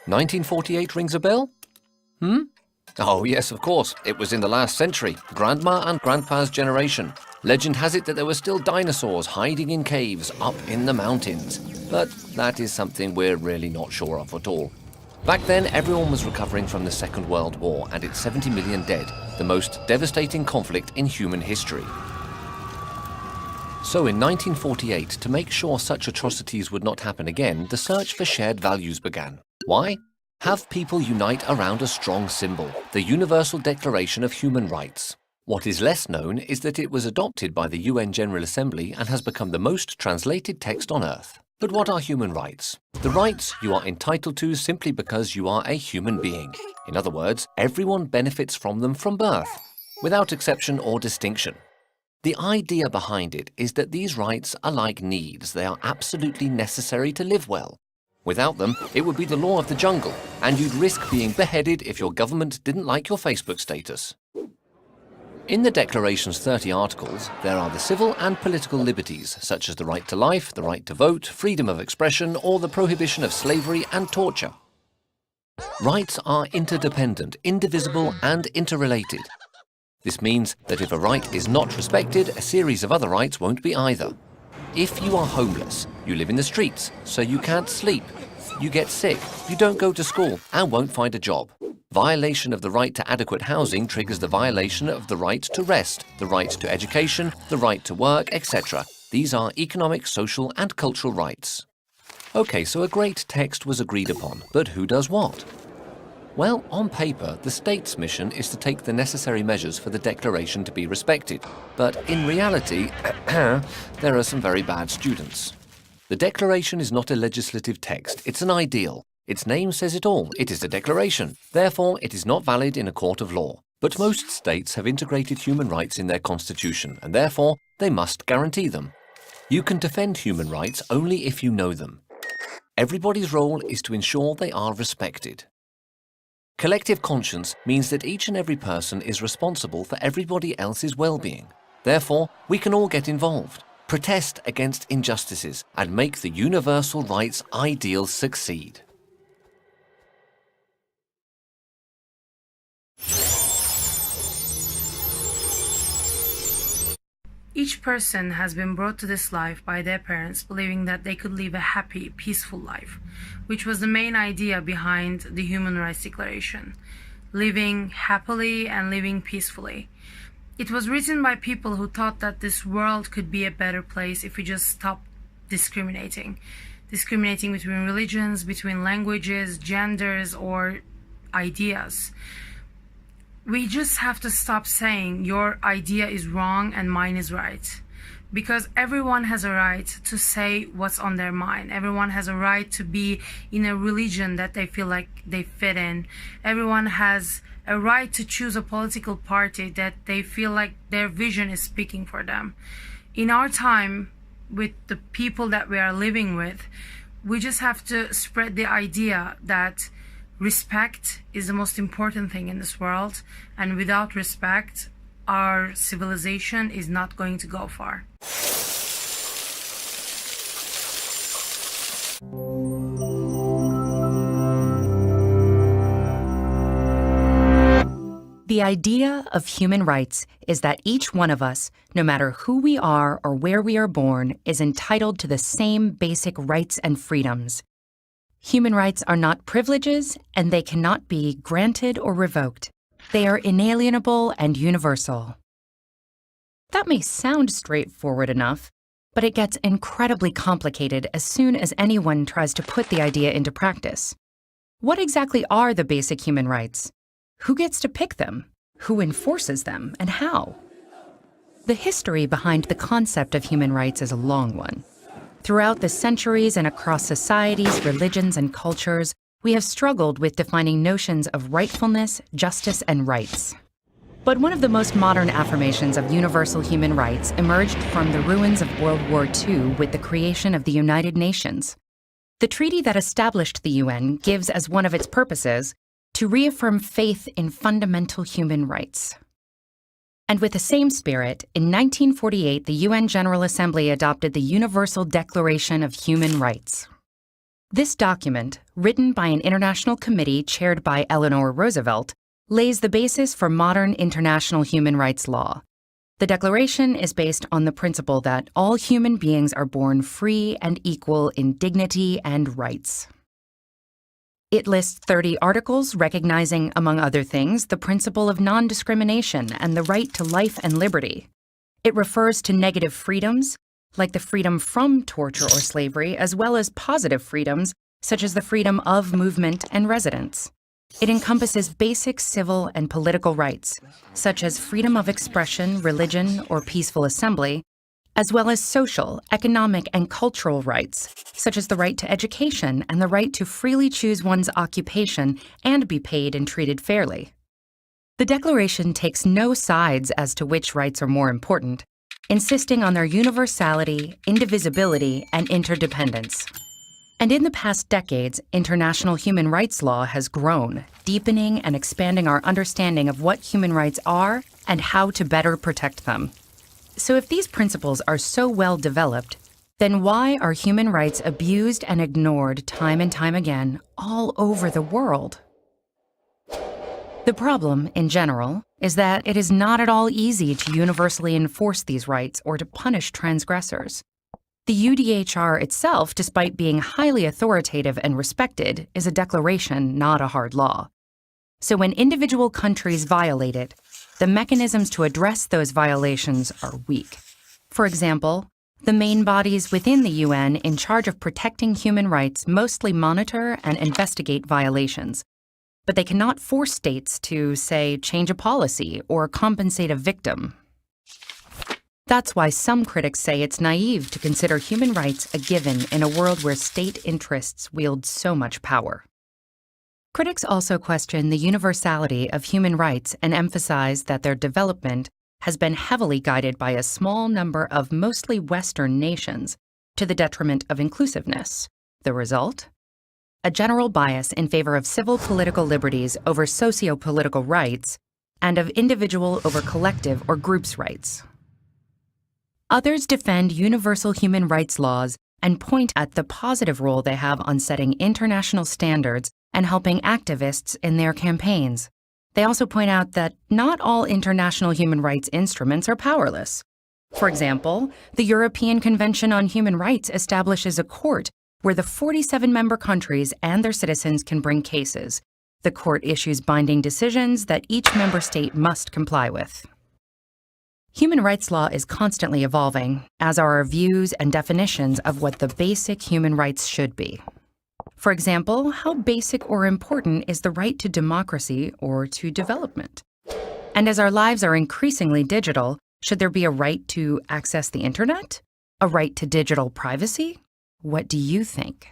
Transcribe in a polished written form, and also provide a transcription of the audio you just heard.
1948 rings a bell? Oh yes, of course. It was in the last century. Grandma and Grandpa's generation. Legend has it that there were still dinosaurs hiding in caves up in the mountains. But that is something we're really not sure of at all. Back then, everyone was recovering from the Second World War and its 70 million dead, the most devastating conflict in human history. So in 1948, to make sure such atrocities would not happen again, the search for shared values began. Why? Have people unite around a strong symbol, the Universal Declaration of Human Rights. What is less known is that it was adopted by the UN General Assembly and has become the most translated text on Earth. But what are human rights? The rights you are entitled to simply because you are a human being. In other words, everyone benefits from them from birth, without exception or distinction. The idea behind it is that these rights are like needs. They are absolutely necessary to live well. Without them, it would be the law of the jungle, and you'd risk being beheaded if your government didn't like your Facebook status. In the Declaration's 30 articles, there are the civil and political liberties, such as the right to life, the right to vote, freedom of expression, or the prohibition of slavery and torture. Rights are interdependent, indivisible, and interrelated. This means that if a right is not respected, a series of other rights won't be either. If you are homeless, you live in the streets, so you can't sleep. You get sick, you don't go to school, and won't find a job. Violation of the right to adequate housing triggers the violation of the right to rest, the right to education, the right to work, etc. These are economic, social, and cultural rights. Okay, so a great text was agreed upon, but who does what? Well, on paper, the state's mission is to take the necessary measures for the Declaration to be respected. But in reality, there are some very bad students. The Declaration is not a legislative text, it's an ideal. Its name says it all, it is a declaration. Therefore, it is not valid in a court of law. But most states have integrated human rights in their constitution, and therefore, they must guarantee them. You can defend human rights only if you know them. Everybody's role is to ensure they are respected. Collective conscience means that each and every person is responsible for everybody else's well-being. Therefore, we can all get involved, protest against injustices, and make the universal rights ideal succeed. Each person has been brought to this life by their parents believing that they could live a happy, peaceful life, which was the main idea behind the Human Rights Declaration. Living happily and living peacefully. It was written by people who thought that this world could be a better place if we just stopped discriminating. Discriminating between religions, between languages, genders, or ideas. We just have to stop saying your idea is wrong and mine is right. Because everyone has a right to say what's on their mind. Everyone has a right to be in a religion that they feel like they fit in. Everyone has a right to choose a political party that they feel like their vision is speaking for them. In our time, with the people that we are living with, we just have to spread the idea that respect is the most important thing in this world, and without respect, our civilization is not going to go far. The idea of human rights is that each one of us, no matter who we are or where we are born, is entitled to the same basic rights and freedoms. Human rights are not privileges, and they cannot be granted or revoked. They are inalienable and universal. That may sound straightforward enough, but it gets incredibly complicated as soon as anyone tries to put the idea into practice. What exactly are the basic human rights? Who gets to pick them? Who enforces them, and how? The history behind the concept of human rights is a long one. Throughout the centuries and across societies, religions, and cultures, we have struggled with defining notions of rightfulness, justice, and rights. But one of the most modern affirmations of universal human rights emerged from the ruins of World War II with the creation of the United Nations. The treaty that established the UN gives as one of its purposes to reaffirm faith in fundamental human rights. And with the same spirit, in 1948, the UN General Assembly adopted the Universal Declaration of Human Rights. This document, written by an international committee chaired by Eleanor Roosevelt, lays the basis for modern international human rights law. The Declaration is based on the principle that all human beings are born free and equal in dignity and rights. It lists 30 articles recognizing, among other things, the principle of non-discrimination and the right to life and liberty. It refers to negative freedoms, like the freedom from torture or slavery, as well as positive freedoms, such as the freedom of movement and residence. It encompasses basic civil and political rights, such as freedom of expression, religion, or peaceful assembly, as well as social, economic, and cultural rights, such as the right to education and the right to freely choose one's occupation and be paid and treated fairly. The Declaration takes no sides as to which rights are more important, insisting on their universality, indivisibility, and interdependence. And in the past decades, international human rights law has grown, deepening and expanding our understanding of what human rights are and how to better protect them. So if these principles are so well developed, then why are human rights abused and ignored time and time again all over the world? The problem, in general, is that it is not at all easy to universally enforce these rights or to punish transgressors. The UDHR itself, despite being highly authoritative and respected, is a declaration, not a hard law. So when individual countries violate it, the mechanisms to address those violations are weak. For example, the main bodies within the UN in charge of protecting human rights mostly monitor and investigate violations, but they cannot force states to, say, change a policy or compensate a victim. That's why some critics say it's naive to consider human rights a given in a world where state interests wield so much power. Critics also question the universality of human rights and emphasize that their development has been heavily guided by a small number of mostly Western nations, to the detriment of inclusiveness. The result? A general bias in favor of civil political liberties over socio-political rights, and of individual over collective or groups' rights. Others defend universal human rights laws and point at the positive role they have on setting international standards and helping activists in their campaigns. They also point out that not all international human rights instruments are powerless. For example, the European Convention on Human Rights establishes a court where the 47 member countries and their citizens can bring cases. The court issues binding decisions that each member state must comply with. Human rights law is constantly evolving, as are our views and definitions of what the basic human rights should be. For example, how basic or important is the right to democracy or to development? And as our lives are increasingly digital, should there be a right to access the internet? A right to digital privacy? What do you think?